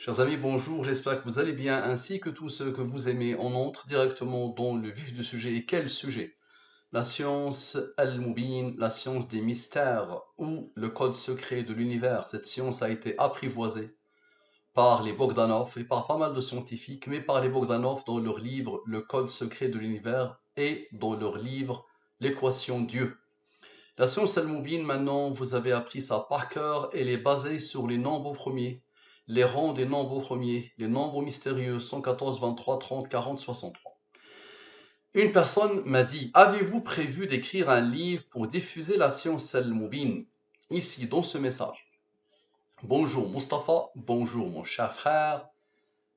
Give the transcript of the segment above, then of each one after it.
Chers amis, bonjour, j'espère que vous allez bien, ainsi que tous ceux que vous aimez. On entre directement dans le vif du sujet. Et quel sujet? La science Al-Mubin, la science des mystères, ou le code secret de l'univers. Cette science a été apprivoisée par les Bogdanov et par pas mal de scientifiques, mais par les Bogdanov dans leur livre Le code secret de l'univers et dans leur livre L'équation Dieu. La science Al-Mubin, maintenant, vous avez appris ça par cœur. Elle est basée sur les nombres premiers, les rangs des nombres premiers, les nombres mystérieux 114, 23, 30, 40, 63. Une personne m'a dit, avez-vous prévu d'écrire un livre pour diffuser la science Al-Mubin? Ici, dans ce message. Bonjour Mustapha, bonjour mon cher frère.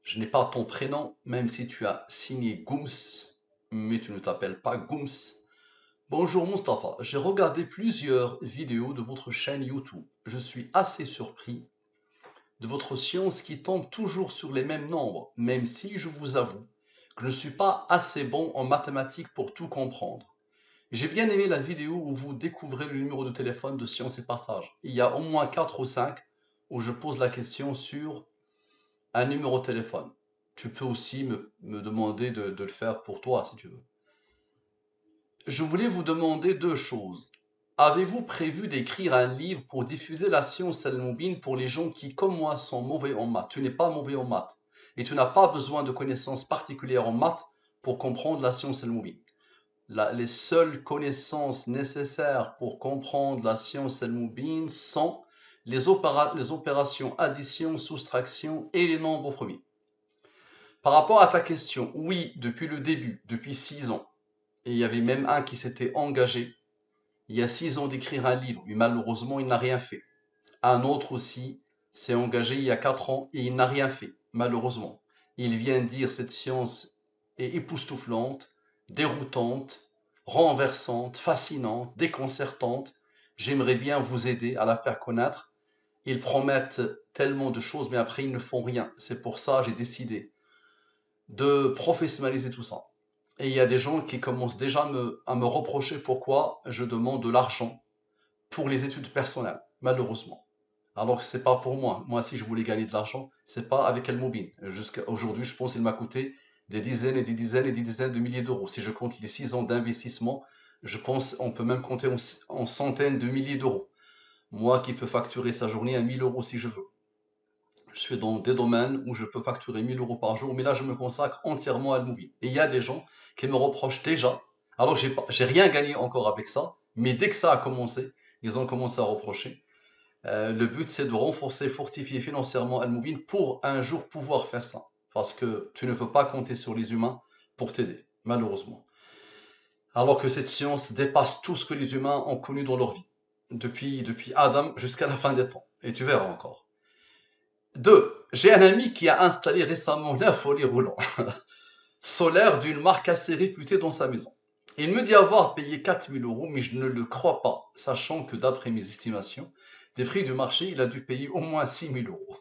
Je n'ai pas ton prénom, même si tu as signé Gooms, mais tu ne t'appelles pas Gooms. Bonjour Mustapha, j'ai regardé plusieurs vidéos de votre chaîne YouTube. Je suis assez surpris de votre science qui tombe toujours sur les mêmes nombres, même si je vous avoue que je ne suis pas assez bon en mathématiques pour tout comprendre. J'ai bien aimé la vidéo où vous découvrez le numéro de téléphone de Science et Partage. Il y a au moins 4 ou 5 où je pose la question sur un numéro de téléphone. Tu peux aussi me demander de le faire pour toi si tu veux. Je voulais vous demander deux choses. Avez-vous prévu d'écrire un livre pour diffuser la science Al-Mubin pour les gens qui, comme moi, sont mauvais en maths? Tu n'es pas mauvais en maths et tu n'as pas besoin de connaissances particulières en maths pour comprendre la science Al-Mubin. Les seules connaissances nécessaires pour comprendre la science Al-Mubin sont les opérations addition, soustraction et les nombres premiers. Par rapport à ta question, oui, depuis le début, depuis 6 ans, et il y avait même un qui s'était engagé il y a 6 ans d'écrire un livre, mais malheureusement il n'a rien fait. Un autre aussi s'est engagé il y a 4 ans et il n'a rien fait, malheureusement. Il vient dire cette science est époustouflante, déroutante, renversante, fascinante, déconcertante. J'aimerais bien vous aider à la faire connaître. Ils promettent tellement de choses, mais après ils ne font rien. C'est pour ça que j'ai décidé de professionnaliser tout ça. Et il y a des gens qui commencent déjà à me reprocher pourquoi je demande de l'argent pour les études personnelles, malheureusement. Alors que c'est pas pour moi. Moi, si je voulais gagner de l'argent, c'est pas avec Al-Mubin. Jusqu'à aujourd'hui, je pense qu'il m'a coûté des dizaines et des dizaines et des dizaines de milliers d'euros. Si je compte les 6 ans d'investissement, je pense on peut même compter en centaines de milliers d'euros. Moi qui peux facturer sa journée à 1000 euros si je veux. Je suis dans des domaines où je peux facturer 1000 euros par jour, mais là, je me consacre entièrement à Al-Mubin. Et il y a des gens qui me reprochent déjà. Alors, j'ai rien gagné encore avec ça, mais dès que ça a commencé, ils ont commencé à reprocher. Le but, c'est de renforcer, fortifier financièrement Al-Mubin pour un jour pouvoir faire ça. Parce que tu ne peux pas compter sur les humains pour t'aider, malheureusement. Alors que cette science dépasse tout ce que les humains ont connu dans leur vie, depuis Adam jusqu'à la fin des temps. Et tu verras encore. 2. J'ai un ami qui a installé récemment 9 volets roulants solaires d'une marque assez réputée dans sa maison. Il me dit avoir payé 4000 euros, mais je ne le crois pas, sachant que d'après mes estimations, des prix du marché, il a dû payer au moins 6000 euros.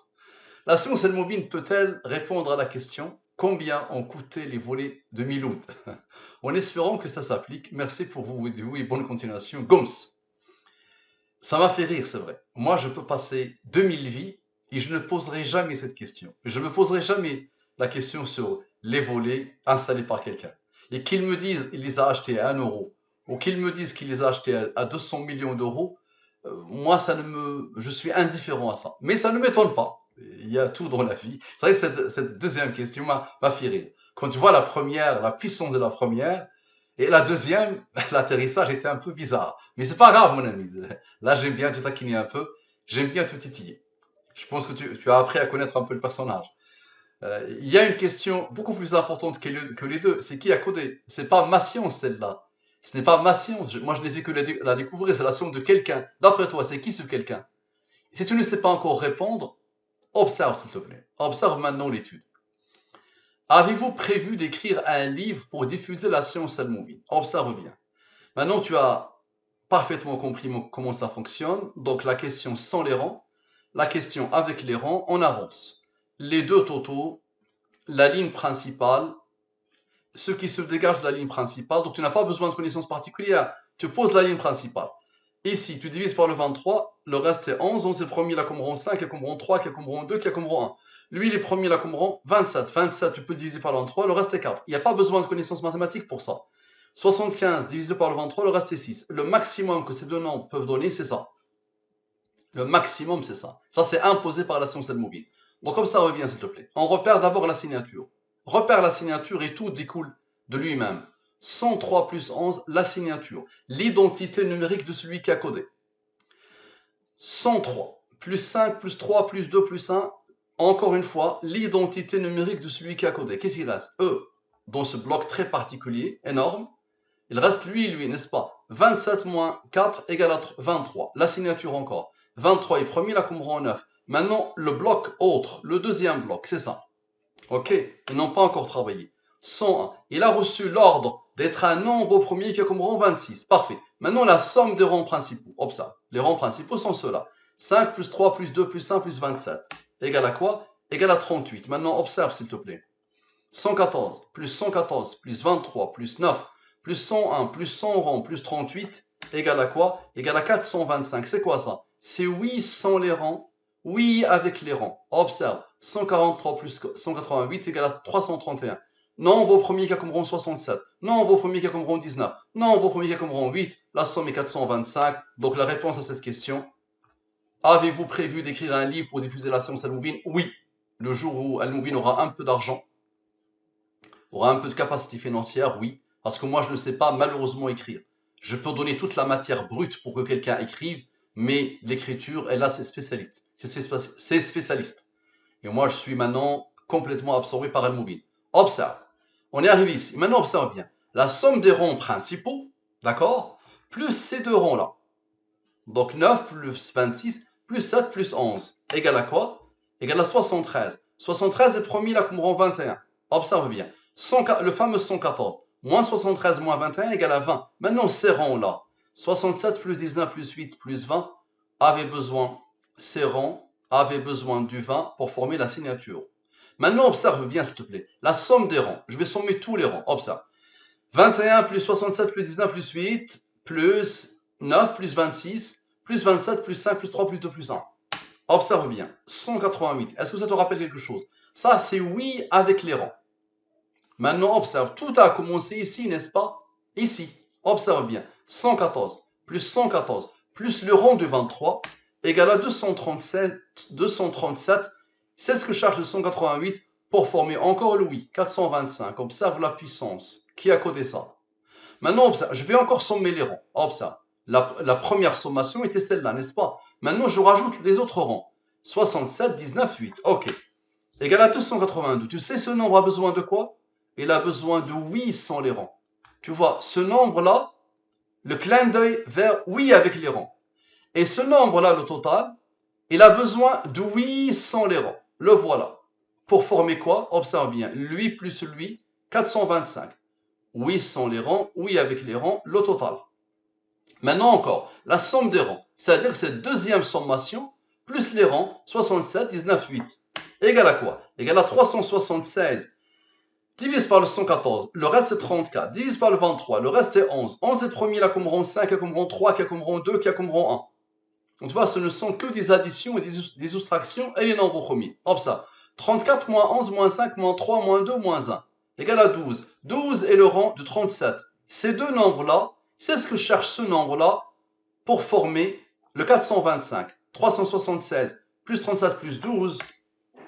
La science Al-Mubin peut-elle répondre à la question combien ont coûté les volets de Miloud? En espérant que ça s'applique, merci pour vos vidéos et bonne continuation. Goms. Ça m'a fait rire, c'est vrai. Moi, je peux passer 2000 vies et je ne poserai jamais cette question. Je ne me poserai jamais la question sur les volets installés par quelqu'un. Et qu'ils me disent qu'il les a achetés à 1 euro ou qu'ils me disent qu'il les a achetés à 200 millions d'euros, moi, je suis indifférent à ça. Mais ça ne m'étonne pas. Il y a tout dans la vie. C'est vrai que cette deuxième question m'a fait rire. Quand tu vois la première, la puissance de la première, et la deuxième, l'atterrissage était un peu bizarre. Mais c'est pas grave, mon ami. Là, j'aime bien te taquiner un peu. J'aime bien te titiller. Je pense que tu as appris à connaître un peu le personnage. Il y a une question beaucoup plus importante que les deux. C'est qui a codé? C'est pas ma science, celle-là. Ce n'est pas ma science. Moi, je n'ai fait que la découvrir. C'est la science de quelqu'un. D'après toi, c'est qui ce quelqu'un? Si tu ne sais pas encore répondre, observe, s'il te plaît. Observe maintenant l'étude. Avez-vous prévu d'écrire un livre pour diffuser la science Al-Mubin? Observe bien. Maintenant, tu as parfaitement compris comment ça fonctionne. Donc, la question sans les rangs, la question avec les rangs, on avance. Les deux totaux, la ligne principale, ce qui se dégage de la ligne principale. Donc, tu n'as pas besoin de connaissances particulières. Tu poses la ligne principale. Ici, tu divises par le 23, le reste est 11. 11 est premier, là comme rang 5, qui a comme rang 3, qui a comme rang 2, qui a comme rang 1. Lui, il est premier, là comme rang 27. 27, tu peux le diviser par le 23, le reste est 4. Il n'y a pas besoin de connaissances mathématiques pour ça. 75 divisé par le 23, le reste est 6. Le maximum que ces deux nombres peuvent donner, c'est ça. Le maximum, c'est ça. Ça, c'est imposé par la science al-Mubin. Donc, comme ça revient, s'il te plaît. On repère d'abord la signature. Repère la signature et tout découle de lui-même. 103 plus 11, la signature. L'identité numérique de celui qui a codé. 103 plus 5 plus 3 plus 2 plus 1. Encore une fois, l'identité numérique de celui qui a codé. Qu'est-ce qu'il reste? Dans ce bloc très particulier, énorme. Il reste lui, n'est-ce pas? 27 moins 4 égale à 23. La signature encore. 23 est premier, là comme rang 9. Maintenant, le bloc autre, le deuxième bloc, c'est ça. Ok, ils n'ont pas encore travaillé. 101. Il a reçu l'ordre d'être un nombre au premier qui a comme rang 26. Parfait. Maintenant, la somme des rangs principaux. Observe. Les rangs principaux sont ceux-là. 5 plus 3 plus 2 plus 1 plus 27. Égale à quoi? Égale à 38. Maintenant, observe s'il te plaît. 114 plus 23 plus 9 plus 101 plus 100 rangs plus 38 égale à quoi? Égale à 425. C'est quoi ça? C'est oui sans les rangs, oui avec les rangs. Observe. 143 plus 188 égale à 331. Nombre au premier qui a comme rang 67. Nombre au premier qui a comme rang 19. Nombre au premier qui a comme rang 8. La somme est 425. Donc la réponse à cette question. Avez-vous prévu d'écrire un livre pour diffuser la science al-Mubin? Oui. Le jour où al-Mubin aura un peu d'argent, aura un peu de capacité financière, oui. Parce que moi, je ne sais pas malheureusement écrire. Je peux donner toute la matière brute pour que quelqu'un écrive, mais l'écriture, elle a ses spécialistes. C'est spécialiste. Et moi, je suis maintenant complètement absorbé par al-Mubin. Observe. On est arrivé ici. Maintenant, observe bien. La somme des rangs principaux, d'accord, plus ces deux rangs-là. Donc 9 plus 26 plus 7 plus 11 égale à quoi? Égale à 73. 73 est premier là comme rang 21. Observe bien. Le fameux 114. Moins 73 moins 21 égale à 20. Maintenant, ces rangs-là. 67 plus 19 plus 8 plus 20 ces rangs avaient besoin du 20 pour former la signature. Maintenant, observe bien, s'il te plaît. La somme des rangs. Je vais sommer tous les rangs. Observe. 21 plus 67 plus 19 plus 8 plus 9 plus 26 plus 27 plus 5 plus 3 plus 2 plus 1. Observe bien. 188. Est-ce que ça te rappelle quelque chose? Ça, c'est oui avec les rangs. Maintenant, observe. Tout a commencé ici, n'est-ce pas? Ici. Observe bien. 114 plus le rang de 23 égale à 237. C'est ce que cherche le 188 pour former encore le oui. 425. Observe la puissance. Qui a codé ça? Maintenant, observe. Je vais encore sommer les rangs. Observe. La première sommation était celle-là, n'est-ce pas? Maintenant, je rajoute les autres rangs. 67, 19, 8. OK. Égal à 282. Tu sais, ce nombre a besoin de quoi? Il a besoin de oui sans les rangs. Tu vois, ce nombre-là, le clin d'œil vers oui avec les rangs. Et ce nombre-là, le total, il a besoin de oui sans les rangs. Le voilà. Pour former quoi? Observe bien. Lui plus lui, 425. Oui sans les rangs, oui avec les rangs, le total. Maintenant encore, la somme des rangs, c'est-à-dire cette deuxième sommation, plus les rangs, 67, 19, 8. Égale à quoi? Égale à 376. Divise par le 114, le reste c'est 34. Divise par le 23, le reste c'est 11. 11 est premier, là comme rang 5, qui a comme rang 3, qui a comme rang 2, qui a comme rang 1. Donc tu vois, ce ne sont que des additions et des soustractions et les nombres premiers. Hop ça. 34 moins 11 moins 5 moins 3 moins 2 moins 1. Égale à 12. 12 est le rang de 37. Ces deux nombres-là, c'est ce que cherche ce nombre-là pour former le 425. 376 plus 37 plus 12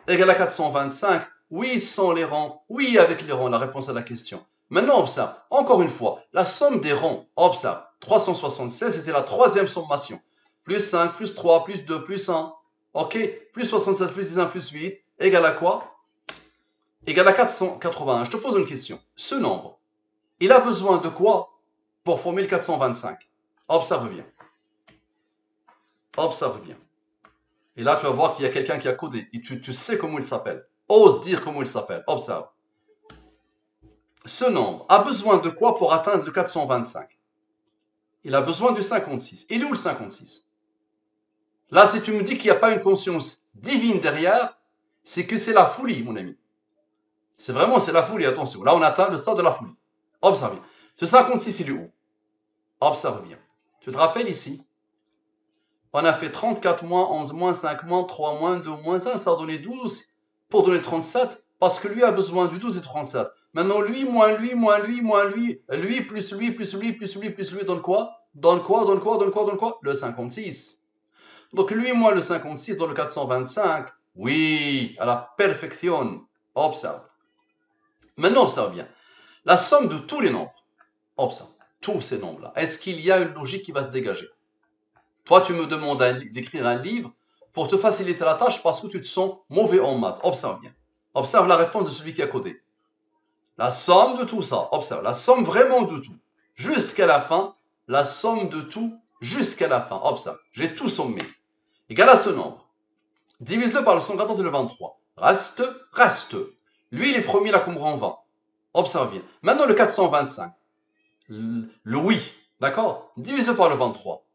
égale à 425. Oui sans les rangs, oui avec les rangs, la réponse à la question. Maintenant, observe, encore une fois, la somme des rangs. Observe, 376, c'était la troisième sommation. Plus 5, plus 3, plus 2, plus 1. OK, plus 76, plus 19, plus 8, égale à quoi? Égale à 481. Je te pose une question. Ce nombre, il a besoin de quoi pour former le 425? Observe bien. Observe bien. Et là, tu vas voir qu'il y a quelqu'un qui a codé. Et tu sais comment il s'appelle. Ose dire comment il s'appelle. Observe. Ce nombre a besoin de quoi pour atteindre le 425? Il a besoin du 56. Il est où le 56? Là, si tu me dis qu'il n'y a pas une conscience divine derrière, c'est que c'est la folie, mon ami. C'est la folie, attention. Là, on atteint le stade de la folie. Observe bien. Ce 56, il est où? Observe bien. Tu te rappelles ici, On a fait 34 moins, 11 moins, 5 moins, 3 moins, 2 moins 1, ça a donné 12 pour donner 37, parce que lui a besoin du 12 et 37. Maintenant, lui, moins lui, moins lui, moins lui, lui plus lui, plus lui, plus lui, plus lui, donne quoi? Donne quoi? Donne quoi? Donne quoi? Donne quoi? Le 56. Donc lui moins le 56 dans le 425. Oui, à la perfection. Observe. Maintenant, observe bien. La somme de tous les nombres. Observe. Tous ces nombres-là. Est-ce qu'il y a une logique qui va se dégager? Toi, tu me demandes d'écrire un livre pour te faciliter la tâche parce que tu te sens mauvais en maths. Observe bien. Observe la réponse de celui qui a codé. La somme de tout ça. Observe. La somme vraiment de tout. Jusqu'à la fin. La somme de tout jusqu'à la fin. Observe. J'ai tout sommé. Égal à ce nombre. Divise-le par le 114 et le 23. Reste. Lui, il est premier là comme rang 20. Observe bien. Maintenant, le 425. Le oui. D'accord? Divise-le par le 23.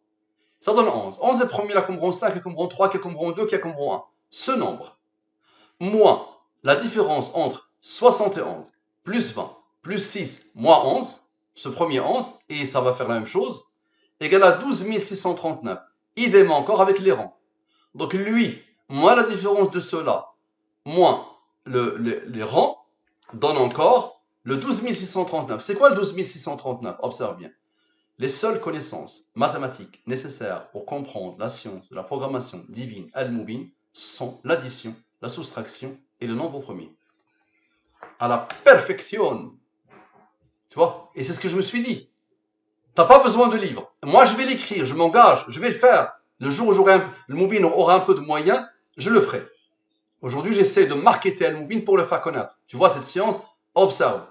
Ça donne 11. 11 est premier là comme rang 5, qui est comme rang 3, qui est comme rang 2, qui est comme rang 1. Ce nombre, moins la différence entre 71 plus 20 plus 6 moins 11, ce premier 11, et ça va faire la même chose, égale à 12 639. Idem encore avec les rangs. Donc lui, moins la différence de cela, moins les rangs, donne encore le 12 639. C'est quoi le 12 639? Observe bien. Les seules connaissances mathématiques nécessaires pour comprendre la science de la programmation divine Al-Mubin sont l'addition, la soustraction et le nombre premier. À la perfection. Tu vois? Et c'est ce que je me suis dit. Tu n'as pas besoin de livre. Moi, je vais l'écrire, je m'engage, je vais le faire. Le jour où le Mubin aura un peu de moyens, je le ferai. Aujourd'hui, j'essaie de marketer Al-Mubin pour le faire connaître. Tu vois cette science? Observe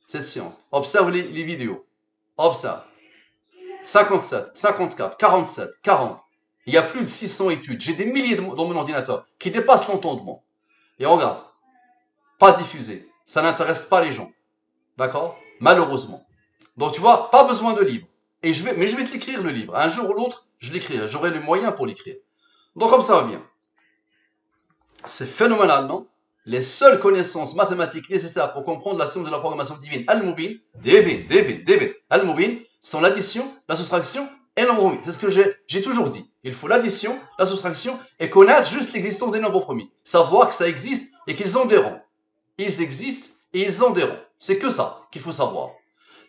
cette science. Observe les vidéos. Observe. 57, 54, 47, 40. Il y a plus de 600 études. J'ai des milliers dans mon ordinateur qui dépassent l'entendement. Et regarde, pas diffusé. Ça n'intéresse pas les gens. D'accord? Malheureusement. Donc tu vois, pas besoin de livre. Mais je vais te l'écrire le livre. Un jour ou l'autre, je l'écrirai. J'aurai les moyens pour l'écrire. Donc comme ça va bien. C'est phénoménal, non? Les seules connaissances mathématiques nécessaires pour comprendre la science de la programmation divine Al-Mubin, Al-Mubin, sont l'addition, la soustraction et le nombre promis. C'est ce que j'ai toujours dit. Il faut l'addition, la soustraction et connaître juste l'existence des nombres promis. Savoir que ça existe et qu'ils ont des rangs. Ils existent et ils ont des rangs. C'est que ça qu'il faut savoir.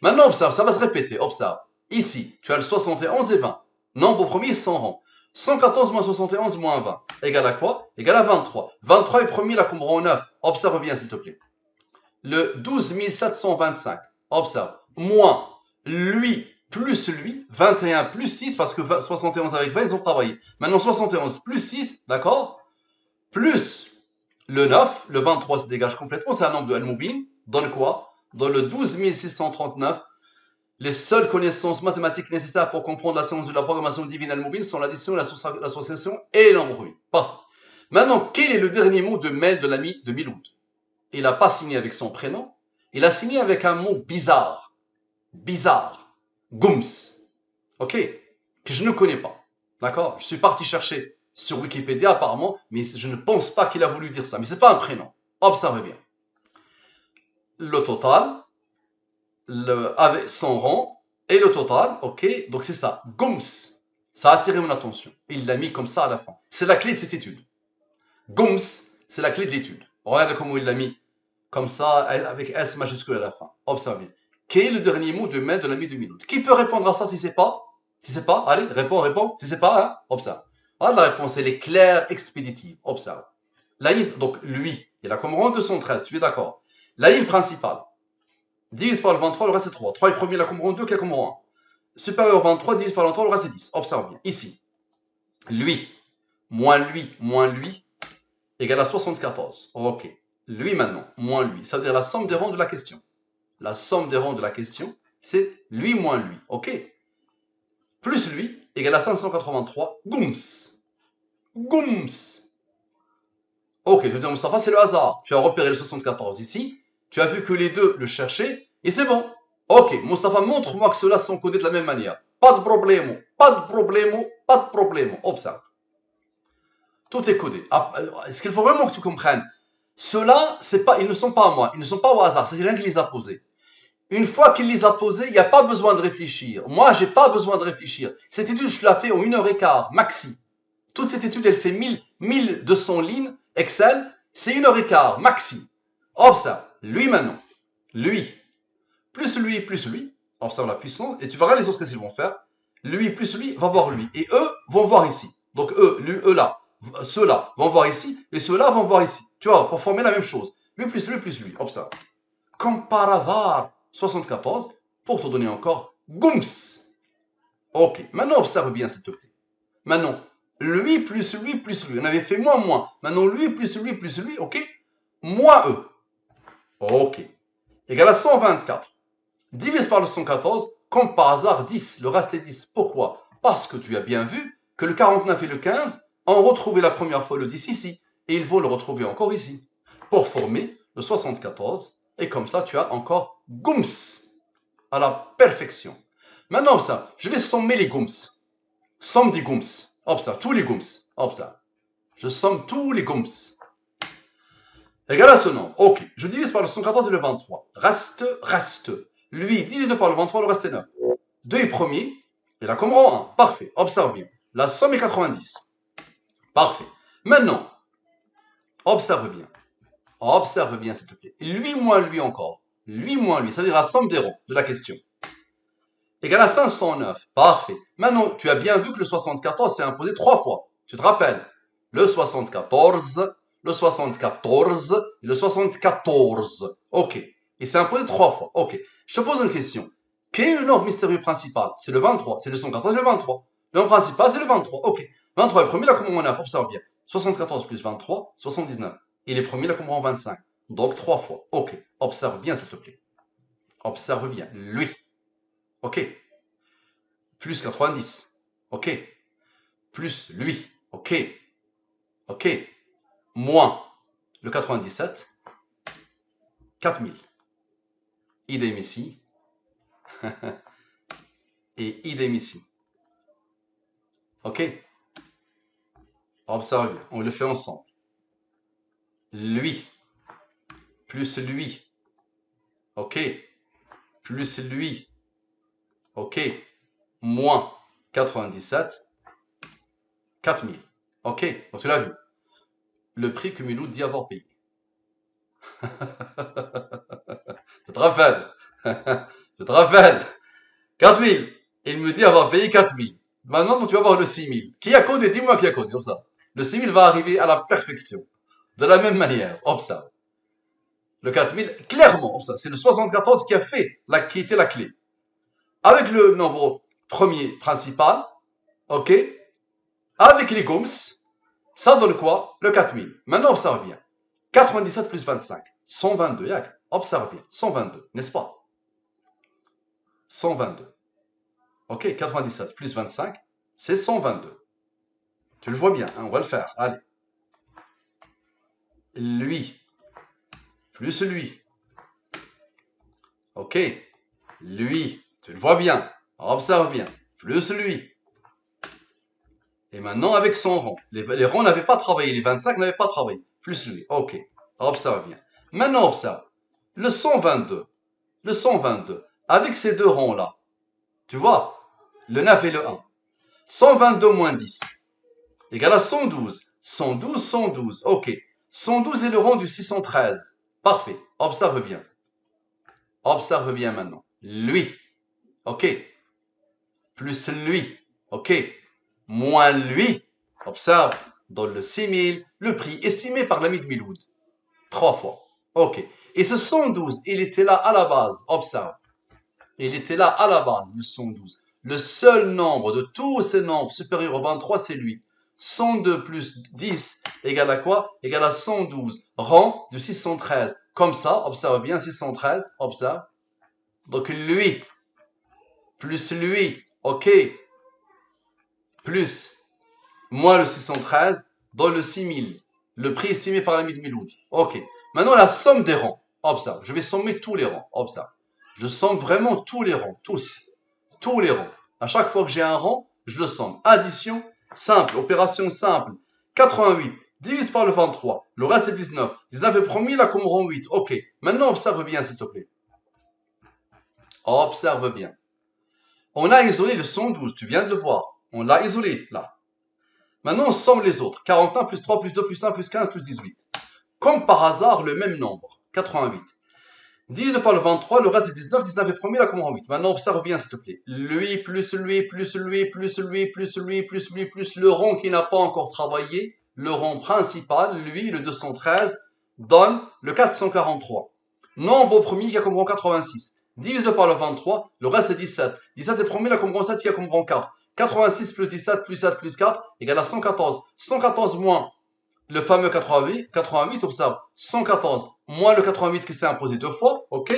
Maintenant, observe, ça va se répéter. Observe. Ici, tu as le 71 et 20. Nombre premier sans rang. 114 moins 71 moins 20. Égale à quoi? Égale à 23. 23 est premier là comme rang 9. Observe bien s'il te plaît. Le 12 725. Observe. Moins lui plus lui. 21 plus 6 parce que 71 avec 20 ils ont travaillé. Maintenant 71 plus 6. D'accord? Plus le 9. Le 23 se dégage complètement. C'est un nombre de Al-Mubin. Donne quoi? Dans le 12 639. Les seules connaissances mathématiques nécessaires pour comprendre la science de la programmation divine Al-Mubin sont l'addition, l'association et l'embrouille. Parfait. Maintenant, quel est le dernier mot de mail de l'ami de Miloud? Il n'a pas signé avec son prénom, il a signé avec un mot bizarre. Bizarre. Gums. Ok? Que je ne connais pas. D'accord? Je suis parti chercher sur Wikipédia apparemment, mais je ne pense pas qu'il a voulu dire ça. Mais ce n'est pas un prénom. Observez bien. Le total, avec son rang et le total, ok, donc c'est ça, Gums, ça a attiré mon attention. Il l'a mis comme ça à la fin. C'est la clé de cette étude. Gums, c'est la clé de l'étude. Regardez comment il l'a mis comme ça, avec S majuscule à la fin. Observez. Quel est le dernier mot de mail de l'ami de Miloud? Qui peut répondre à ça si c'est pas? Si c'est pas, allez, réponds. Si c'est pas, hein, observe. Ah, la réponse, elle est claire, expéditive. Observe. La ligne, donc lui, il a comme rang 213, tu es d'accord? La ligne principale. Divise par le 23, le reste c'est 3. 3 est premier, la comme rang 2, qui est comme rang 1. Supérieur au 23, divise par le 23, le reste c'est 10. Observe bien. Ici, lui, égale à 74. Ok. Lui maintenant, moins lui. Ça veut dire la somme des rangs de la question. La somme des rangs de la question, c'est lui moins lui. Ok. Plus lui, égale à 583. Gums. Ok, je veux dire, Mustafa, c'est le hasard. Tu as repéré le 74 ici. Tu as vu que les deux le cherchaient et c'est bon. Ok, Mustafa, montre-moi que ceux-là sont codés de la même manière. Pas de problème. Observe. Tout est codé. Est-ce qu'il faut vraiment que tu comprennes? Ceux-là, ils ne sont pas à moi. Ils ne sont pas au hasard. C'est rien qui les a posés. Une fois qu'il les a posés, il n'y a pas besoin de réfléchir. Moi, j'ai pas besoin de réfléchir. Cette étude, je la fais en 1h15, maxi. Toute cette étude, elle fait 1200 lignes. Excel, c'est 1h15, maxi. Observe, lui maintenant. Lui, plus lui. Observe la puissance. Et tu verras les autres qu'est-ce qu'ils vont faire. Lui plus lui va voir lui. Et eux vont voir ici. Donc eux là, ceux-là vont voir ici. Et ceux-là vont voir ici. Tu vois, pour former la même chose. Lui plus lui. Observe. Comme par hasard, 74, pour te donner encore Gums. Ok, maintenant observe bien s'il te plaît. Maintenant, lui plus lui. On avait fait moins. Maintenant, lui, ok. Moins eux. Ok. Égal à 124. Divise par le 114, comme par hasard 10. Le reste est 10. Pourquoi? Parce que tu as bien vu que le 49 et le 15 ont retrouvé la première fois le 10 ici. Et ils vont le retrouver encore ici. Pour former le 74. Et comme ça, tu as encore Gums à la perfection. Maintenant, ça, je vais sommer les Gums. Somme des Gums. Observe, tous les Gums. Observe. Je somme tous les Gums. Égal à ce nombre. Ok. Je divise par le 114 et le 23. Reste. Lui, divisé par le 23, le reste est 9. 2 est premier. Et là, comme rang 1. Parfait. Observe bien. La somme est 90. Parfait. Maintenant, observe bien. Observe bien, s'il te plaît. Lui moins lui encore. Lui moins lui. C'est-à-dire la somme des rangs de la question. Égal à 509. Parfait. Maintenant, tu as bien vu que le 74 s'est imposé 3 fois. Tu te rappelles? Le 74, le 74 et le 74. Ok. Il s'est imposé 3 fois. Ok. Je te pose une question. Quel est le nombre mystérieux principal? C'est le 23. C'est le 114 et le 23. Le nombre principal, c'est le 23. Ok. 23 est premier, là, comme on a, observe bien. 74 plus 23, 79. Il est premier, là, comme on 25. Donc 3 fois. Ok. Observe bien, s'il te plaît. Observe bien. Lui. Ok. Plus 90. Ok. Plus lui. Ok. Ok. Moins le 97. 4000. Idem ici. Et idem ici. Ok. Observe bien. On le fait ensemble. Lui. Plus lui. Ok. Plus lui. Ok. Moins 97. 4000. Ok. Donc tu l'as vu. Le prix que Milou dit avoir payé. Je te rappelle. Je te rappelle. 4000. Il me dit avoir payé 4000. Maintenant, tu vas voir le 6000. Qui a codé? Dis-moi qui a codé. Comme ça. Le 6000 va arriver à la perfection. De la même manière. Observe. Le 4000, clairement, ça, c'est le 74 qui a fait, qui était la clé. Avec le nombre premier principal, ok, avec les Gums, ça donne quoi? Le 4000. Maintenant, observe bien. 97 plus 25, 122, yak. Observe bien, 122, n'est-ce pas? 122. Ok, 97 plus 25, c'est 122. Tu le vois bien, hein, on va le faire, allez. Lui, plus lui. Ok, lui, tu le vois bien, observe bien, plus lui. Et maintenant, avec son rang. Les rangs n'avaient pas travaillé, les 25 n'avaient pas travaillé. Plus lui, ok, observe bien. Maintenant, observe, le 122, avec ces deux rangs-là, tu vois, le 9 et le 1, 122 moins 10, égale à 112, 112, ok. 112 est le rang du 613, parfait, observe bien. Observe bien maintenant. Lui, ok. Plus lui, ok. Moins lui, observe, dans le 6000, le prix estimé par l'ami de Miloud. 3 fois, ok. Et ce 112, il était là à la base, observe. Il était là à la base, le 112. Le seul nombre de tous ces nombres supérieurs au 23, c'est lui. 102 plus 10 égale à quoi? Égale à 112, rang de 613. Comme ça, observe bien, 613, observe. Donc lui, plus lui, ok, plus moins le 613 dans le 6000, le prix estimé par l'ami de Miloud. Ok, maintenant la somme des rangs, observe, je vais sommer tous les rangs, observe. Je somme vraiment tous les rangs, tous les rangs. À chaque fois que j'ai un rang, je le somme. Addition simple, opération simple. 88, divise par le 23, le reste est 19. 19 est premier, là comme rang 8, ok. Maintenant observe bien s'il te plaît. Observe bien. On a isolé le 112, tu viens de le voir. On l'a isolé, là. Maintenant, on somme les autres. 41 plus 3 plus 2 plus 1 plus 15 plus 18. Comme par hasard, le même nombre. 88. Divisé par le 23, le reste est 19. 19 est premier, là, comment en 8. Maintenant, observe bien, s'il te plaît. Lui, plus lui, plus lui, plus lui, plus lui, plus lui, plus le rond qui n'a pas encore travaillé. Le rond principal, lui, le 213, donne le 443. Nombre au premier qui a comme rang 86. Divisé par le 23, le reste est 17. 17 est premier, là, comme rang 7 qui a comme rang 4. 86 plus 17 plus 7 plus 4 égale à 114. 114 moins le fameux 88, observe, 114 moins le 88 qui s'est imposé deux fois, ok,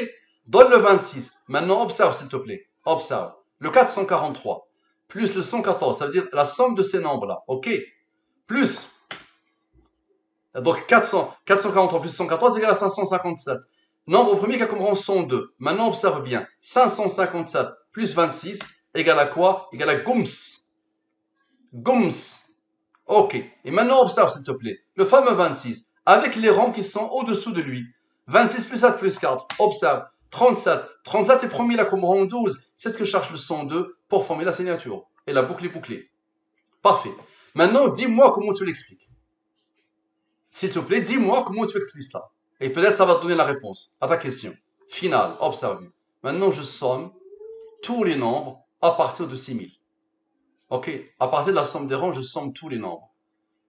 donne le 26. Maintenant, observe s'il te plaît, observe, le 443 plus le 114, ça veut dire la somme de ces nombres-là, ok, plus, donc 443 plus 114 égale à 557. Nombre premier qui a comme rang 102. Maintenant, observe bien, 557 plus 26 égale à quoi? Égale à Gums. Gums. Ok. Et maintenant, observe, s'il te plaît, le fameux 26, avec les rangs qui sont au-dessous de lui. 26 plus 7 plus 4. Observe. 37. 37 est premier là comme rang 12. C'est ce que cherche le 102 pour former la signature. Et la boucle est bouclée. Parfait. Maintenant, dis-moi comment tu l'expliques. S'il te plaît, dis-moi comment tu expliques ça. Et peut-être ça va te donner la réponse à ta question. Finale, observe. Maintenant, je somme tous les nombres à partir de 6000. Ok, à partir de la somme des rangs, je somme tous les nombres.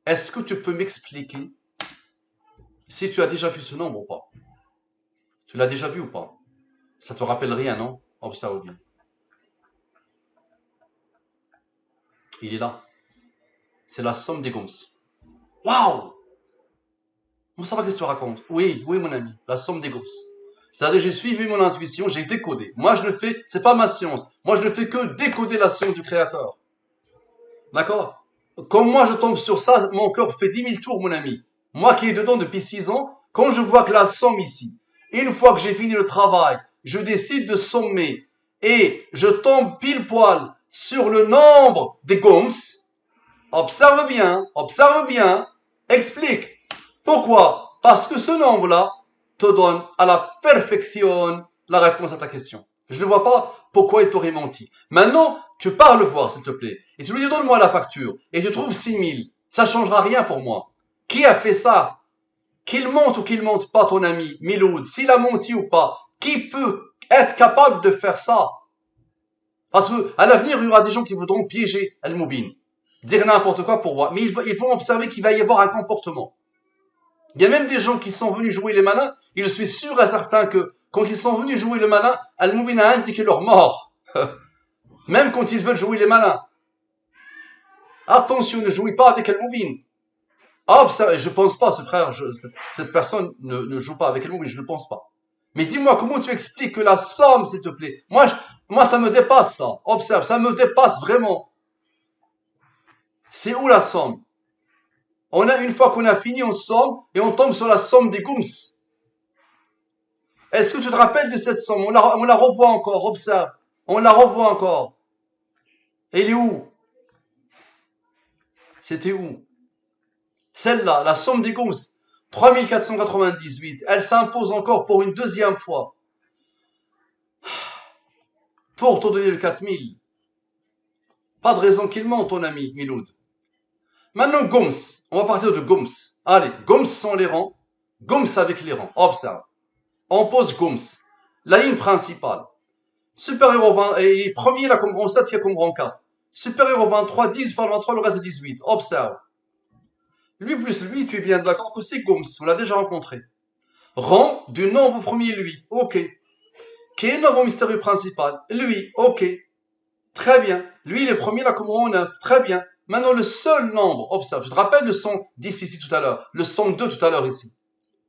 Est-ce que tu peux m'expliquer si tu as déjà vu ce nombre ou pas? Tu l'as déjà vu ou pas? Ça te rappelle rien, non? Observe bien. Il est là. C'est la somme des Gums. Waouh! Ça va, qu'est-ce que tu racontes? Oui, mon ami, la somme des Gums. C'est-à-dire, j'ai suivi mon intuition, j'ai décodé. Moi, je ne fais, c'est pas ma science. Moi, je ne fais que décoder la science du Créateur. D'accord? Comme moi, je tombe sur ça, mon cœur fait 10 000 tours, mon ami. Moi qui est dedans depuis 6 ans, quand je vois que la somme ici, une fois que j'ai fini le travail, je décide de sommer et je tombe pile poil sur le nombre des Gums. Observe bien, explique. Pourquoi? Parce que ce nombre-là te donne à la perfection la réponse à ta question. Je ne vois pas pourquoi il t'aurait menti. Maintenant, tu pars le voir, s'il te plaît. Et tu lui dis, donne-moi la facture. Et tu trouves 6000. Ça ne changera rien pour moi. Qui a fait ça? Qu'il monte ou qu'il monte pas, ton ami Miloud, s'il a menti ou pas, qui peut être capable de faire ça? Parce qu'à l'avenir, il y aura des gens qui voudront piéger Al-Moubin. Dire n'importe quoi pour moi. Mais ils vont observer qu'il va y avoir un comportement. Il y a même des gens qui sont venus jouer les malins, et je suis sûr et certain que quand ils sont venus jouer le malin, Al-Moubin a indiqué leur mort. Même quand ils veulent jouer les malins. Attention, ne jouez pas avec Al-Moubin. Ah, je ne pense pas, ce frère, cette personne ne joue pas avec Al-Moubin, je ne pense pas. Mais dis-moi, comment tu expliques que la somme, s'il te plaît? Moi, ça me dépasse, ça. Observe, ça me dépasse vraiment. C'est où la somme? Une fois qu'on a fini, on somme et on tombe sur la somme des Gums. Est-ce que tu te rappelles de cette somme? On la revoit encore, observe. On la revoit encore. Elle est où? C'était où? Celle-là, la somme des Gums. 3498. Elle s'impose encore pour une deuxième fois. Pour te donner le 4000. Pas de raison qu'il ment, ton ami Miloud. Maintenant, Gums. On va partir de Gums. Allez, Gums sont les rangs. Gums avec les rangs. Observe. On pose Gums. La ligne principale. Supérieur au 20, et premier là comme rang 7, il y a comme rang 4. Supérieur au 23, 10 fois le 23, le reste est 18. Observe. Lui plus lui, tu es bien d'accord que c'est Gums. On l'a déjà rencontré. Rang du nombre premier, lui. Ok. Quel est le nombre mystérieux principal? Lui. Ok. Très bien. Lui, il est premier là comme rang 9. Très bien. Maintenant, le seul nombre, observe, je te rappelle le 110 ici tout à l'heure, le 102 tout à l'heure ici.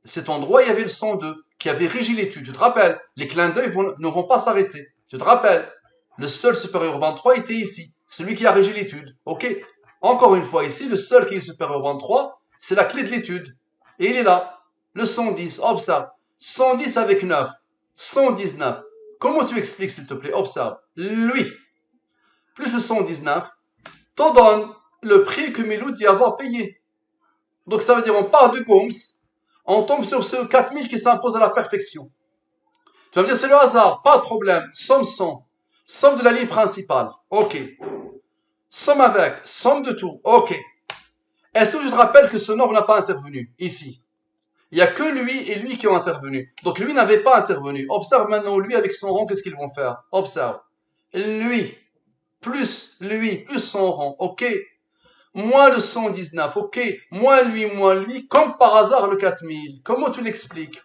Cet endroit, il y avait le 102 qui avait régi l'étude. Tu te rappelles? Les clins d'œil ne vont pas s'arrêter. Tu te rappelles? Le seul supérieur au 23 était ici. Celui qui a régi l'étude. Ok? Encore une fois ici, le seul qui est supérieur au 23, c'est la clé de l'étude. Et il est là. Le 110, observe. 110 avec 9. 119. Comment tu expliques, s'il te plaît? Observe. Lui, plus le 119, t'en donne le prix que Miloud dit avoir payé. Donc ça veut dire on part de Gums, on tombe sur ce 4000 qui s'impose à la perfection. Tu vas me dire, c'est le hasard, pas de problème. Somme 100. Somme de la ligne principale. Ok. Somme avec, somme de tout. Ok. Est-ce que tu te rappelles que ce nombre n'a pas intervenu ici? Il n'y a que lui et lui qui ont intervenu. Donc lui n'avait pas intervenu. Observe maintenant lui avec son rang, qu'est-ce qu'ils vont faire? Observe. Lui, plus son rang. Ok. Moins le 119. Ok. Moins lui, comme par hasard le 4000. Comment tu l'expliques?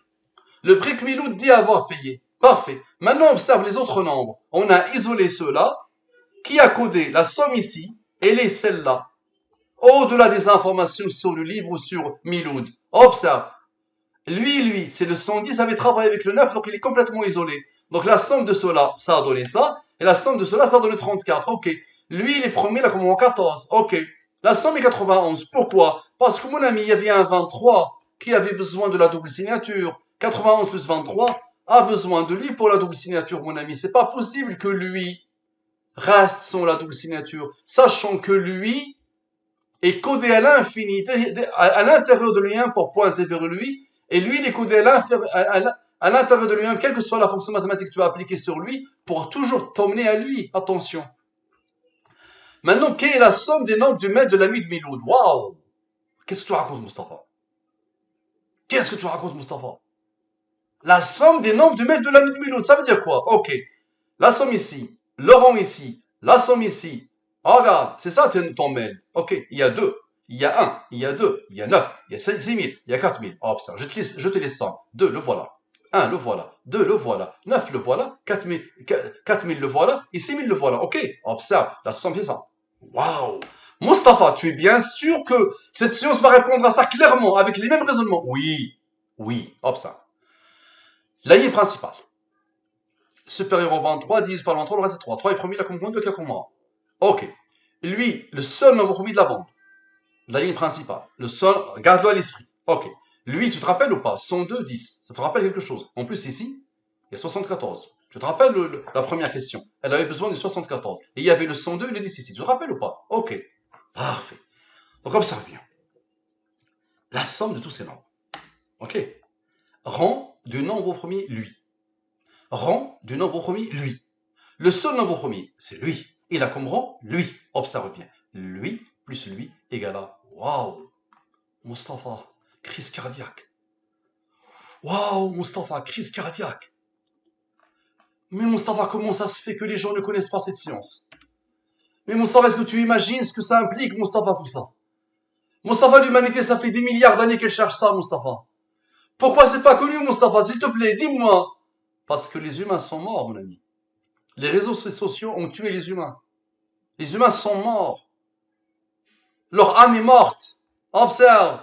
Le brick Miloud dit avoir payé. Parfait. Maintenant, observe les autres nombres. On a isolé ceux-là. Qui a codé la somme ici et les celle-là? Au-delà des informations sur le livre ou sur Miloud. Observe. Lui, c'est le 110, avait travaillé avec le 9, donc il est complètement isolé. Donc la somme de cela, ça a donné ça. Et la somme de cela, ça a donné 34. Ok. Lui, il est premier, il a commencé en 14. Ok. La somme est 91. Pourquoi? Parce que mon ami, il y avait un 23 qui avait besoin de la double signature. 91 plus 23 a besoin de lui pour la double signature, mon ami. C'est pas possible que lui reste sans la double signature. Sachant que lui est codé à l'infinité, à l'intérieur de lui-même pour pointer vers lui. Et lui, il est codé à l'intérieur de lui-même, quelle que soit la fonction mathématique que tu vas appliquer sur lui, pour toujours t'emmener à lui. Attention. Maintenant, quelle est la somme des nombres du maître de la nuit de Miloud? Waouh! Qu'est-ce que tu racontes, Mustapha? Qu'est-ce que tu racontes, Mustapha? La somme des nombres du maître de la nuit de Miloud, ça veut dire quoi? Ok. La somme ici, le rang ici, la somme ici. Oh, regarde, c'est ça ton mail. Ok, il y a 2, il y a 1, il y a 2, il y a 9, il y a 6000, il y a 4000. Oh, ça, je te les somme. 2, le voilà. 1, le voilà. 2, le voilà. 9, le voilà. 4000, le voilà. Et 6000, le voilà. Ok, observe, la somme, c'est ça. Waouh! Mustapha, tu es bien sûr que cette science va répondre à ça clairement, avec les mêmes raisonnements? Oui, observe. La ligne principale. Supérieur au 23, divisé par le 23, le reste c'est 3. 3 est premier, la composante de Kakuma. Ok. Lui, le seul nombre premier de la bande, de la ligne principale, le seul, garde-le à l'esprit. Ok. Lui, tu te rappelles ou pas? 102, 10. Ça te rappelle quelque chose? En plus, ici, il y a 74. Tu te rappelles la première question? Elle avait besoin du 74. Et il y avait le 102 et le 10 ici. Tu te rappelles ou pas? Ok. Parfait. Donc, observe bien. La somme de tous ces nombres. Ok. Rang du nombre premier, lui. Rang du nombre premier, lui. Le seul nombre premier, c'est lui. Il a comme rang lui. Observe bien. Lui plus lui égale à... Waouh! Mustapha, crise cardiaque. Waouh, Mustapha, crise cardiaque. Mais Mustapha, comment ça se fait que les gens ne connaissent pas cette science? Mais Mustapha, est-ce que tu imagines ce que ça implique, Mustapha, tout ça? Mustapha, l'humanité, ça fait des milliards d'années qu'elle cherche ça, Mustapha. Pourquoi c'est pas connu, Mustapha? S'il te plaît, dis-moi. Parce que les humains sont morts, mon ami. Les réseaux sociaux ont tué les humains. Les humains sont morts. Leur âme est morte. Observe.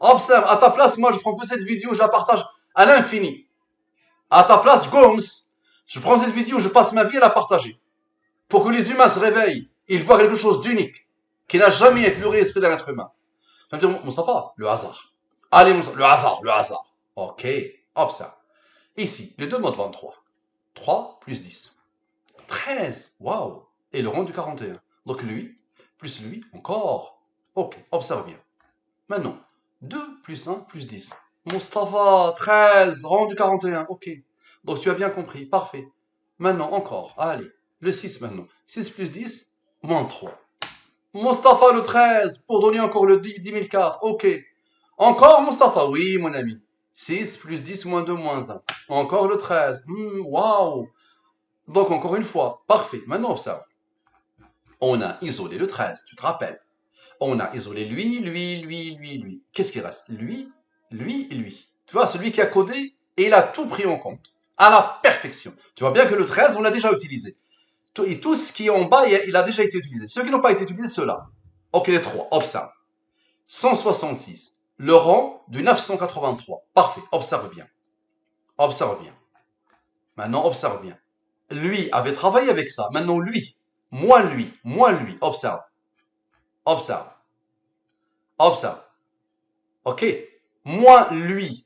Observe. À ta place, moi, je prends que cette vidéo, je la partage à l'infini. À ta place, Gomes, je prends cette vidéo, je passe ma vie à la partager. Pour que les humains se réveillent. Ils voient quelque chose d'unique. Qui n'a jamais effleuré l'esprit d'un être humain. Ça veut dire, Mustapha, le hasard. Allez, Mustapha, le hasard. Ok. Observe. Ici, les deux mots de 23. 3 plus 10. 13. Waouh. Et le rang du 41. Donc lui, plus lui, encore. Ok, observe bien. Maintenant, 2 plus 1 plus 10. Mustapha, 13, rang du 41. Ok. Donc tu as bien compris, parfait. Maintenant, encore. Allez, le 6 maintenant. 6 plus 10, moins 3. Mustapha, le 13, pour donner encore le 10 004. Ok. Encore Mustapha, oui, mon ami. 6 plus 10 moins 2 moins 1. Encore le 13. Waouh. Donc, encore une fois, parfait. Maintenant, observe. On a isolé le 13, tu te rappelles. On a isolé lui. Qu'est-ce qui reste? Lui et lui. Tu vois, celui qui a codé, et il a tout pris en compte. À la perfection. Tu vois bien que le 13, on l'a déjà utilisé. Et tout ce qui est en bas, il a déjà été utilisé. Ceux qui n'ont pas été utilisés, ceux-là. Ok, les trois. Observe. 166. Le rang du 983. Parfait. Observe bien. Observe bien. Maintenant, observe bien. Lui avait travaillé avec ça. Maintenant, lui. Moins lui. Observe. Observe. Ok. Moins lui.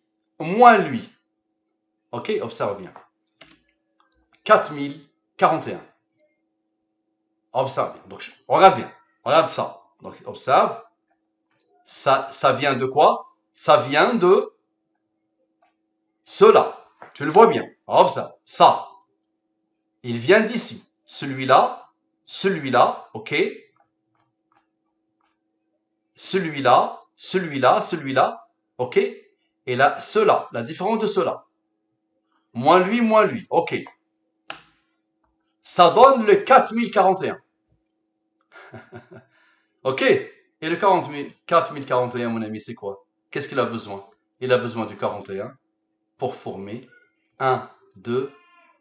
Ok. Observe bien. 4041. Observe bien. Donc, regarde bien. Regarde ça. Donc, observe. Ça vient de quoi? Ça vient de cela. Tu le vois bien. Hop, ça. Il vient d'ici. Celui-là, celui-là, ok. Celui-là, celui-là, celui-là, ok. Et là, cela, la différence de cela. Moins lui, ok. Ça donne le 4041. Ok. Et le 4041, mon ami, c'est quoi? Qu'est-ce qu'il a besoin? Il a besoin du 41 pour former 1, 2,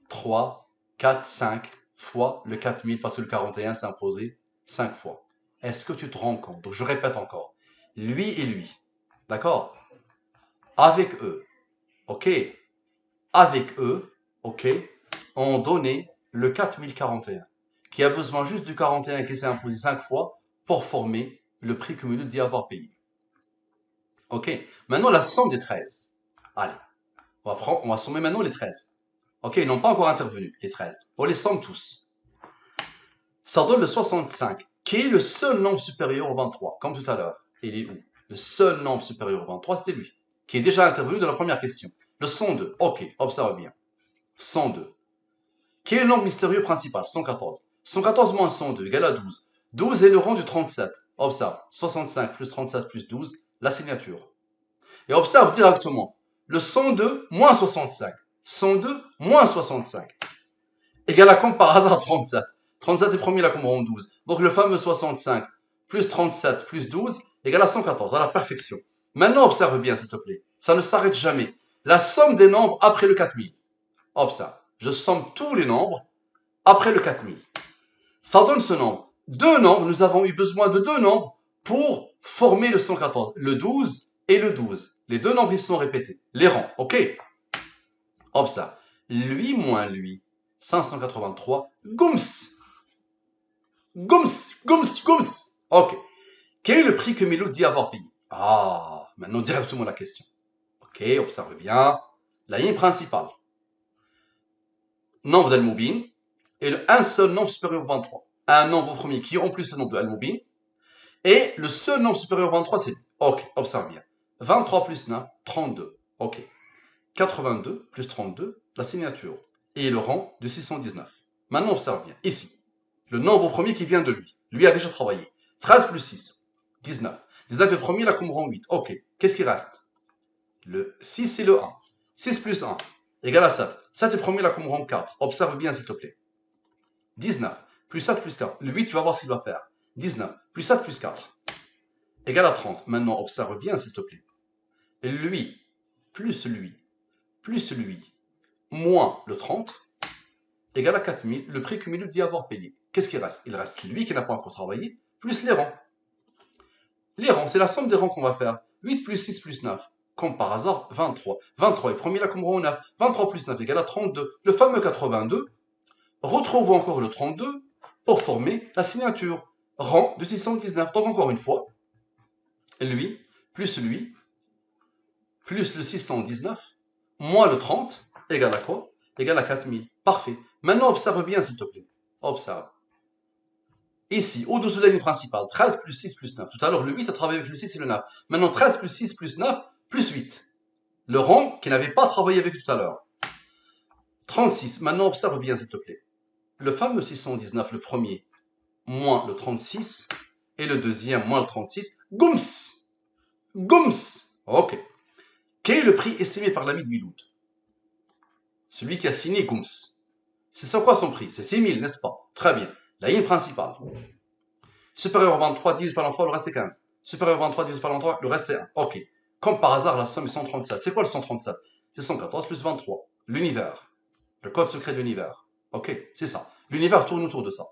3, 4, 5 fois le 4000 parce que le 41 s'est imposé 5 fois. Est-ce que tu te rends compte? Donc je répète encore. Lui et lui. D'accord? Avec eux. Ok? Avec eux. Ok? Ont donné le 4041 qui a besoin juste du 41 qui s'est imposé 5 fois pour former le prix cumulé d'y avoir payé. Ok? Maintenant la somme des 13. Allez. On va sommer maintenant les 13. Ok, ils n'ont pas encore intervenu, les 13. On les somme tous. Ça donne le 65, qui est le seul nombre supérieur au 23, comme tout à l'heure. Il est où? Le seul nombre supérieur au 23, c'était lui, qui est déjà intervenu dans la première question. Le 102, ok, observe bien. 102. Qui est le nombre mystérieux principal? 114. 114 moins 102 égale à 12. 12 est le rang du 37. Observe, 65 plus 37 plus 12, la signature. Et observe directement, le 102 moins 65. 102 moins 65 égale à comme par hasard 37. 37 est premier là comme rang 12. Donc le fameux 65 plus 37 plus 12 égale à 114, à la perfection. Maintenant observe bien s'il te plaît, ça ne s'arrête jamais. La somme des nombres après le 4000. Observe, je somme tous les nombres après le 4000. Ça donne ce nombre. Deux nombres, nous avons eu besoin de deux nombres pour former le 114, le 12 et le 12. Les deux nombres ils sont répétés, les rangs, ok? Observe, lui moins lui, 583, goums. Goums. Ok. Quel est le prix que Milo dit avoir payé? Ah, maintenant directement la question. Ok, observe bien. La ligne principale. Nombre d'Al-Moubin et un seul nombre supérieur au 23. Un nombre premier qui en plus le nombre de Al-Moubin. Et le seul nombre supérieur au 23, c'est... Ok, observe bien. 23 plus 9, 32. Ok. 82 plus 32, la signature. Et le rang de 619. Maintenant, observe bien. Ici, le nombre premier qui vient de lui. Lui a déjà travaillé. 13 plus 6, 19. 19 est premier, là comme rang 8. Ok. Qu'est-ce qui reste? Le 6 et le 1. 6 plus 1 égale à 7. 7 est premier, là comme rang 4. Observe bien, s'il te plaît. 19 plus 7 plus 4. Le 8, tu vas voir ce qu'il va faire. 19 plus 7 plus 4 égale à 30. Maintenant, observe bien, s'il te plaît. Lui plus lui plus lui moins le 30 égale à 4000, le prix cumulé d'y avoir payé. Qu'est-ce qui reste? Il reste lui qui n'a pas encore travaillé, plus les rangs. Les rangs, c'est la somme des rangs qu'on va faire. 8 plus 6 plus 9. Comme par hasard, 23. 23 est premier là comme rang 9. 23 plus 9 égale à 32. Le fameux 82. Retrouvons encore le 32 pour former la signature. Rang de 619. Donc encore une fois, lui, plus le 619, moins le 30, égale à quoi? Égale à 4000. Parfait. Maintenant, observe bien, s'il te plaît. Observe. Ici, au-dessous de la ligne principale, 13 plus 6 plus 9. Tout à l'heure, le 8 a travaillé avec le 6 et le 9. Maintenant, 13 plus 6 plus 9 plus 8. Le rang qui n'avait pas travaillé avec tout à l'heure. 36. Maintenant, observe bien, s'il te plaît. Le fameux 619, le premier, moins le 36, et le deuxième, moins le 36. Goums. Ok. Quel est le prix estimé par l'ami de Miloud? Celui qui a signé Goums. C'est quoi son prix? C'est 6000, n'est-ce pas? Très bien. La ligne principale. Supérieur au 23, divisé par 23, le reste est 15. Supérieur au 23, divisé par 23, le reste est 1. Ok. Comme par hasard, la somme est 137. C'est quoi le 137? C'est 114 plus 23. L'univers. Le code secret de l'univers. Ok, c'est ça. L'univers tourne autour de ça.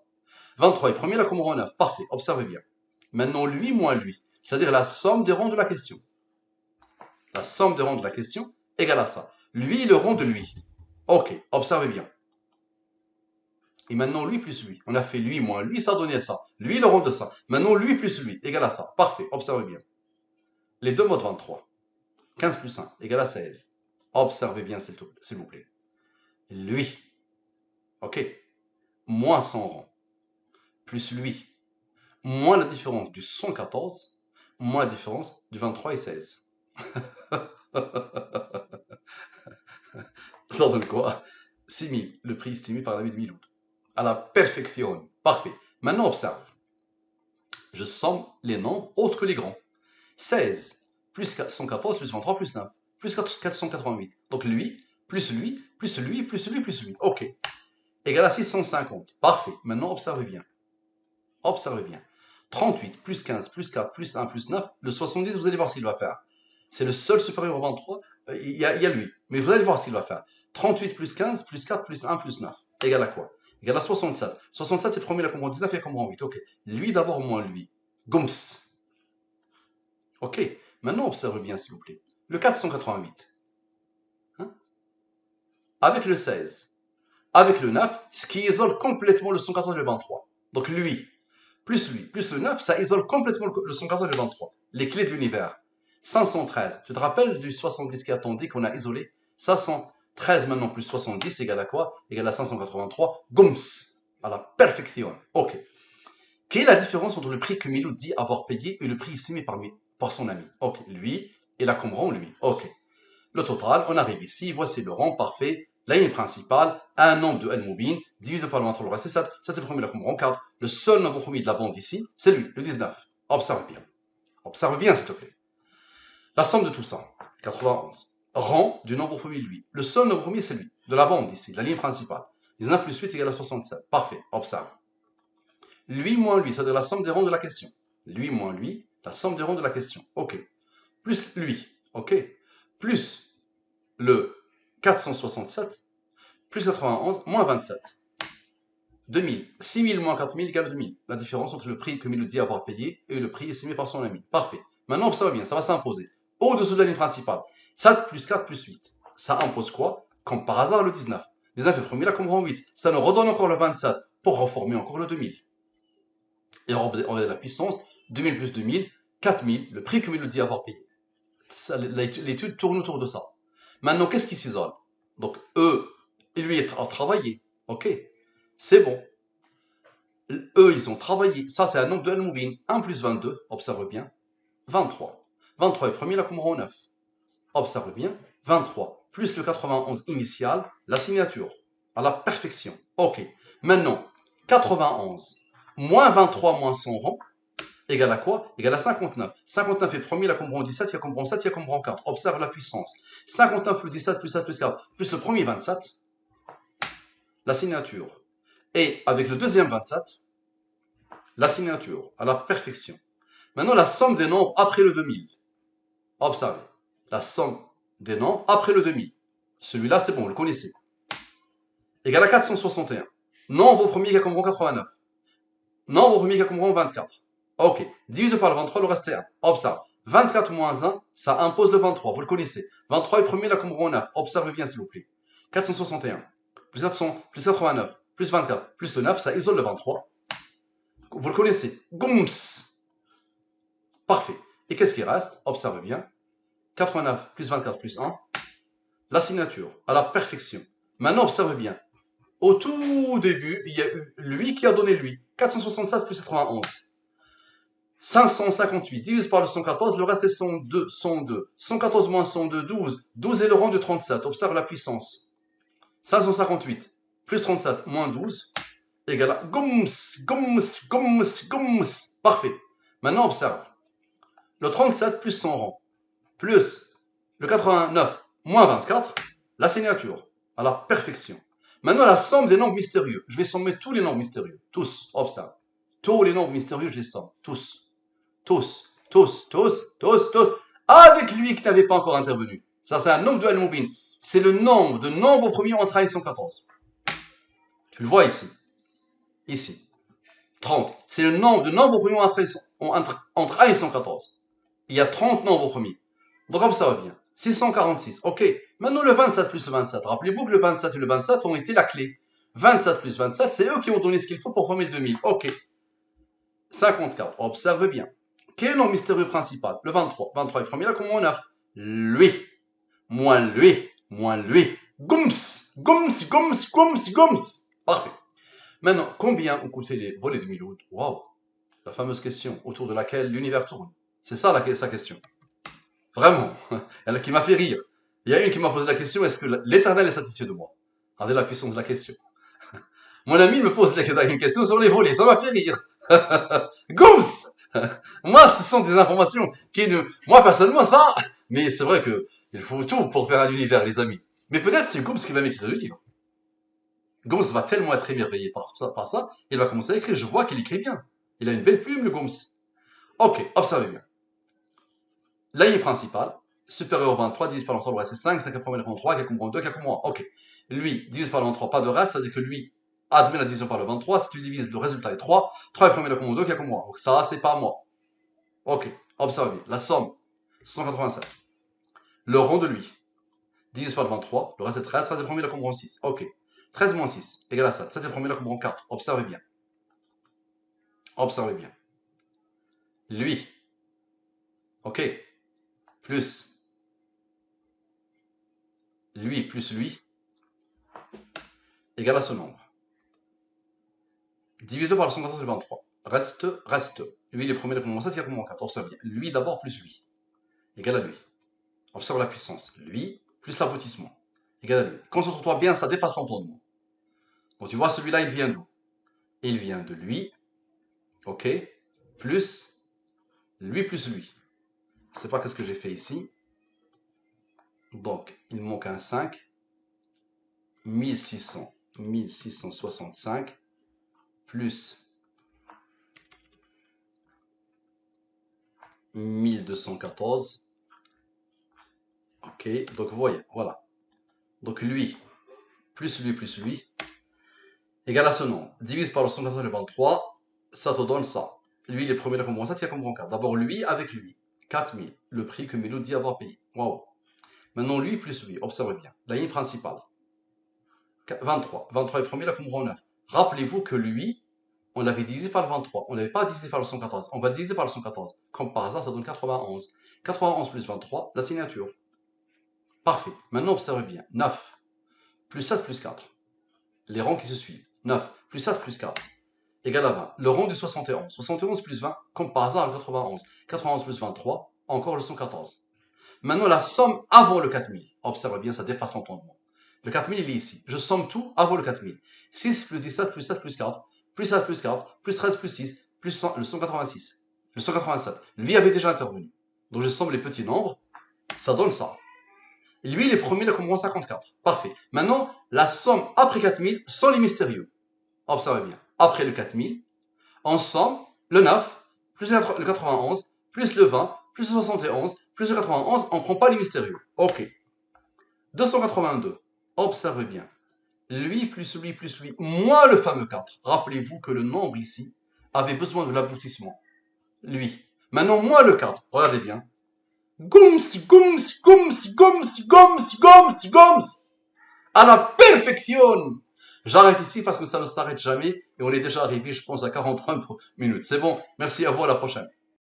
23 est premier, là comme rang 9. Parfait, observez bien. Maintenant, lui moins lui. C'est-à-dire la somme des rangs de la question. La somme des rangs de la question égale à ça. Lui, le rang de lui. Ok, observez bien. Et maintenant, lui plus lui. On a fait lui moins lui, ça donnait ça. Lui, le rang de ça. Maintenant, lui plus lui, égale à ça. Parfait, observez bien. Les deux mots de 23. 15 plus 1, égale à 16. Observez bien, s'il vous plaît. Lui, ok, moins son rang, plus lui, moins la différence du 114, moins la différence du 23 et 16. Ça donne quoi? 6000, le prix estimé par l'ami de Miloud. À la perfection. Parfait. Maintenant, observe. Je somme les nombres autres que les grands. 16 plus 114 plus 23 plus 9 plus 488. Donc lui, plus lui, plus lui, plus lui, plus lui. OK. Égal à 650. Parfait. Maintenant, observez bien. Observez bien. 38 plus 15 plus 4 plus 1 plus 9. Le 70, vous allez voir ce qu'il va faire. C'est le seul supérieur au 23. Il y a lui. Mais vous allez voir ce qu'il va faire. 38 plus 15 plus 4 plus 1 plus 9. Égal à quoi? Égal à 67. 67, c'est premier, il a comprend 19, il a comprend 8. OK. Lui d'abord moins lui. Goums. OK. Maintenant, observe bien, s'il vous plaît. Le 488. Hein? Avec le 16. Avec le 9, ce qui isole complètement le 114 et le 23. Donc lui, plus le 9, ça isole complètement le 114 et le 23. Les clés de l'univers. 513. Tu te rappelles du 70 qui attendait qu'on a isolé? 513 maintenant plus 70 égale à quoi? Égale à 583. Goums. À la perfection. OK. Quelle est la différence entre le prix que Miloud dit avoir payé et le prix estimé par son ami? OK. Lui et la Qumran, lui. OK. Le total, on arrive ici. Voici le rang parfait. La ligne principale, un nombre de Al-Mubin, divisé par le entre le reste, c'est 7. 7 est le premier, la Qumran 4. Le seul nombre premier de la bande ici, c'est lui, le 19. Observe bien. Observe bien, s'il te plaît. La somme de tout ça, 91. Rang du nombre premier, lui. Le seul nombre premier, c'est lui, de la bande ici, de la ligne principale. 19 plus 8 égale à 67. Parfait. Observe. Lui moins lui, c'est-à-dire la somme des rangs de la question. Lui moins lui, la somme des rangs de la question. OK. Plus lui. OK. Plus le 467, plus 91, moins 27. 2000. 6000 moins 4000 égale 2000. La différence entre le prix que Miloud dit avoir payé et le prix estimé par son ami. Parfait. Maintenant, observe bien, ça va s'imposer. Au-dessous de la ligne principale, 7 plus 4 plus 8. Ça impose quoi? Comme par hasard, le 19. 19 est le premier, la Qumran 8. Ça nous redonne encore le 27 pour reformer encore le 2000. Et on a la puissance, 2000 plus 2000, 4000, le prix que Miloud dit avoir payé. L'étude tourne autour de ça. Maintenant, qu'est-ce qui s'isole? Donc, eux, lui a travaillé. OK. C'est bon. Eux, ils ont travaillé. Ça, c'est un nombre de Al-Mubin. 1 plus 22, observe bien. 23. 23 est premier, la Qumran 9. Observe bien. 23 plus le 91 initial, la signature. À la perfection. OK. Maintenant, 91 moins 23 moins 100 rang, égale à quoi? Égale à 59. 59 est premier, la Qumran 17, il y a Qumran 7, il y a Qumran 4. Observe la puissance. 59 plus 17 plus 7 plus 4, plus le premier 27, la signature. Et avec le deuxième 27, la signature, à la perfection. Maintenant, la somme des nombres après le 2000. Observez. La somme des nombres après le 2000. Celui-là, c'est bon, vous le connaissez. Égale à 461. Nombre au premier qui a Qumran 89. Nombre au premier qui a Qumran 24. OK. Divisé par le 23, le reste est 1. Observe. 24 moins 1, ça impose le 23. Vous le connaissez. 23 est premier, la Qumran 9. Observez bien, s'il vous plaît. 461. Plus 400, plus 89, plus 24, plus le 9, ça isole le 23. Vous le connaissez. Goums. Parfait. Et qu'est-ce qui reste? Observez bien. 89 plus 24 plus 1. La signature. À la perfection. Maintenant, observez bien. Au tout début, il y a eu lui qui a donné lui. 467 plus 91. 558 divisé par le 114, le reste est 102. 102. 114 moins 102, 12. 12 est le rang de 37. Observe la puissance. 558 plus 37 moins 12 égale à goums, goums, goums, goums. Parfait. Maintenant, observe. Le 37 plus son rang plus le 89 moins 24, la signature à la perfection. Maintenant, la somme des nombres mystérieux. Je vais sommer tous les nombres mystérieux. Tous. Observe. Tous les nombres mystérieux, je les somme. Tous. Tous. Tous. Tous. Tous. Tous. Avec lui qui n'avait pas encore intervenu. Ça, c'est un nombre de Al-Mubin. C'est le nombre de nombres premiers entre 1 et 114. Tu le vois ici. Ici. 30. C'est le nombre de nombres premiers entre 1 et 114. Il y a 30 nombres premiers. Donc, comme ça va bien. 646. OK. Maintenant, le 27 plus le 27. Rappelez-vous que le 27 et le 27 ont été la clé. 27 plus 27, c'est eux qui ont donné ce qu'il faut pour former le 2000. OK. 54. Observe bien. Quel est le nom mystérieux principal? Le 23. 23 est premier, là, comment on a? Lui. Moins lui. Moins lui. Goums. Goums. Goums. Goums. Goums. Parfait. Maintenant, combien ont coûté les volets de Miloud? Waouh. La fameuse question autour de laquelle l'univers tourne. C'est ça sa question. Vraiment. Elle qui m'a fait rire. Il y a une qui m'a posé la question, est-ce que l'Éternel est satisfait de moi? Regardez la puissance de la question. Mon ami me pose une question sur les volets, ça m'a fait rire. Goums. Moi, ce sont des informations qui ne... Moi, personnellement, ça... Mais c'est vrai que il faut tout pour faire un univers, les amis. Mais peut-être c'est Goums qui va m'écrire le livre. Goums va tellement être émerveillé par ça, il va commencer à écrire. Je vois qu'il écrit bien. Il a une belle plume, le Goums. Ok, observez bien. La ligne principale, supérieure 23, divise par l'ensemble, le reste c'est 5, 5 comprend 3, 4 comprend 2, 4 comprend 1. Ok. Lui, divise par le 3, pas de reste, ça veut dire que lui admet la division par le 23. Si tu divises, le résultat est 3. 3 comprend 2, 4 comprend 1. Donc ça, c'est pas moi. Ok, observez. La somme, 187. Le rond de lui, divise par le 23, le reste est 13. 13 comprend 1, 6. Ok. 13 moins 6 égale à 7. 7 comprend 1, 4. Observez bien. Observez bien. Lui, ok, plus lui égale à ce nombre. Divisé par le 114 et le 23. Reste. Lui, il est premier, le commandement 7, il y a le commandement 4. Observe bien. Lui d'abord plus lui. Égale à lui. Observe la puissance. Lui plus l'aboutissement. Égale à lui. Concentre-toi bien, ça dépasse l'entendement. Donc tu vois, celui-là, il vient d'où? Il vient de lui. Ok. Plus lui plus lui. Je ne sais pas qu'est-ce que j'ai fait ici. Donc, il manque un 5. 1665 plus 1214. Ok, donc vous voyez, voilà. Donc lui plus lui égale à ce nombre. Divise par le 123, ça te donne ça. Lui, il est premier, il comprend 7, il comprend 4. D'abord lui avec lui, 4000, le prix que Milo dit avoir payé. Waouh. Maintenant lui plus lui, observez bien. La ligne principale, 23. 23 est premier, il comprend 9. Rappelez-vous que lui, on l'avait divisé par le 23. On ne l'avait pas divisé par le 114. On va diviser par le 114. Comme par hasard, ça donne 91. 91 plus 23, la signature. Parfait. Maintenant, observez bien. 9 plus 7 plus 4. Les rangs qui se suivent. 9 plus 7 plus 4 égale à 20. Le rang du 71. 71 plus 20, comme par hasard, le 91. 91 plus 23, encore le 114. Maintenant, la somme avant le 4000. Observez bien, ça dépasse l'entendement. Le 4000, il est ici. Je somme tout avant le 4000. 6 plus 17 plus 7 plus 4, plus 7 plus 4, plus 13 plus 6, plus 100, le 186. Le 187. Lui avait déjà intervenu. Donc je somme les petits nombres. Ça donne ça. Et lui, il est premier, il a commencé 54. Parfait. Maintenant, la somme après 4000 sans les mystérieux. Observez bien. Après le 4000, on somme le 9, plus le 91, plus le 20, plus le 71, plus le 91, on ne prend pas les mystérieux. Ok. 282. Observez bien. Lui plus lui plus lui, moins le fameux 4. Rappelez-vous que le nombre ici avait besoin de l'aboutissement. Lui. Maintenant, moins le 4. Regardez bien. Gums. À la perfection. J'arrête ici parce que ça ne s'arrête jamais et on est déjà arrivé, je pense, à 43 minutes. C'est bon. Merci à vous, à la prochaine.